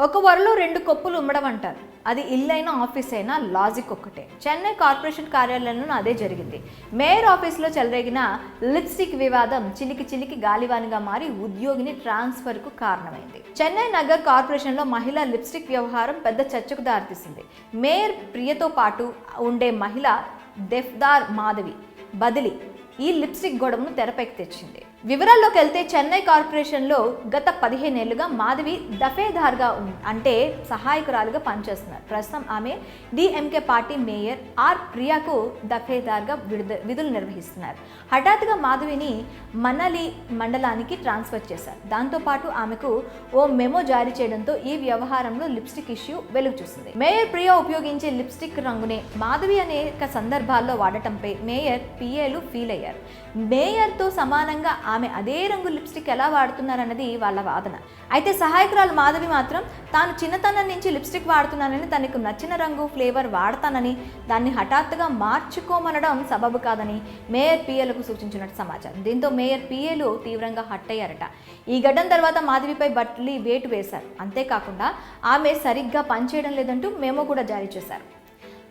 ఒక వరలో రెండు కొప్పులు ఉమ్మడం అంటారు. అది ఇల్లైనా ఆఫీస్ అయినా లాజిక్ ఒక్కటే. చెన్నై కార్పొరేషన్ కార్యాలయంలో అదే జరిగింది. మేయర్ ఆఫీసులో చెలరేగిన లిప్స్టిక్ వివాదం చిలికి గాలివానిగా మారి ఉద్యోగిని ట్రాన్స్ఫర్కు కారణమైంది. చెన్నై నగర్ కార్పొరేషన్లో మహిళా లిప్స్టిక్ వ్యవహారం పెద్ద చర్చకు దారితీసింది. మేయర్ ప్రియతో పాటు ఉండే మహిళ దేవ్దార్ మాధవి బదిలీ ఈ లిప్స్టిక్ గొడవను తెరపైకి తెచ్చింది. వివరాల్లోకి వెళ్తే చెన్నై కార్పొరేషన్లో గత 15 ఏళ్లుగా మాధవి దఫేదార్గా అంటే సహాయకురాలుగా పనిచేస్తున్నారు. ప్రస్తుతం ఆమె డిఎంకే పార్టీ మేయర్ ఆర్ ప్రియాకు దఫేదార్గా విధులు నిర్వహిస్తున్నారు. హఠాత్తుగా మాధవిని మనలి మండలానికి ట్రాన్స్ఫర్ చేశారు. దాంతోపాటు ఆమెకు ఓ మెమో జారీ చేయడంతో ఈ వ్యవహారంలో లిప్స్టిక్ ఇష్యూ వెలుగు చూసింది. మేయర్ ప్రియా ఉపయోగించే లిప్స్టిక్ రంగునే మాధవి అనేక సందర్భాల్లో వాడటంపై మేయర్ పిఏలు ఫీల్ అయ్యారు. మేయర్తో సమానంగా ఆమె అదే రంగు లిప్స్టిక్ ఎలా వాడుతున్నారన్నది వాళ్ళ వాదన. అయితే సహాయకురాలు మాధవి మాత్రం తాను చిన్నతనం నుంచి లిప్స్టిక్ వాడుతున్నానని, తనకు నచ్చిన రంగు ఫ్లేవర్ వాడతానని, దాన్ని హఠాత్తుగా మార్చుకోమనడం సబబు కాదని మేయర్ పిఏలకు సూచించినట్టు సమాచారం. దీంతో మేయర్ పిఏలు తీవ్రంగా హట్ అయ్యారట. ఈ ఘటన తర్వాత మాధవిపై బట్లీ వేటు వేశారు. అంతేకాకుండా ఆమె సరిగ్గా పనిచేయడం లేదంటూ మెమో కూడా జారీ చేశారు.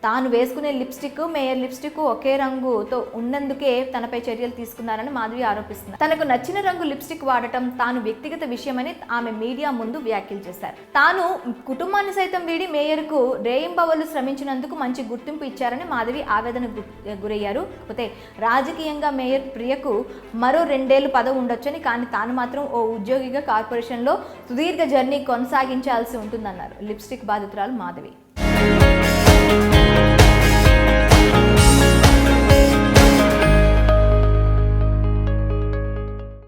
తాను వేసుకునే లిప్స్టిక్ మేయర్ లిప్స్టిక్ ఒకే రంగుతో ఉన్నందుకే తనపై చర్యలు తీసుకున్నారని మాధవి ఆరోపిస్తున్నారు. తనకు నచ్చిన రంగు లిప్స్టిక్ వాడటం తాను వ్యక్తిగత విషయమని ఆమె మీడియా ముందు వ్యాఖ్యలు చేశారు. తాను కుటుంబాన్ని సైతం వీడి మేయర్కు రేయింబవళ్లు శ్రమించినందుకు మంచి గుర్తింపు ఇచ్చారని మాధవి ఆవేదన గురయ్యారు. కాకపోతే రాజకీయంగా మేయర్ ప్రియకు మరో 2 ఏళ్లు పదవి ఉండొచ్చని, కానీ తాను మాత్రం ఓ ఉద్యోగిగా కార్పొరేషన్లో సుదీర్ఘ జర్నీ కొనసాగించాల్సి ఉంటుందన్నారు లిప్స్టిక్ బాధితురాలు మాధవి.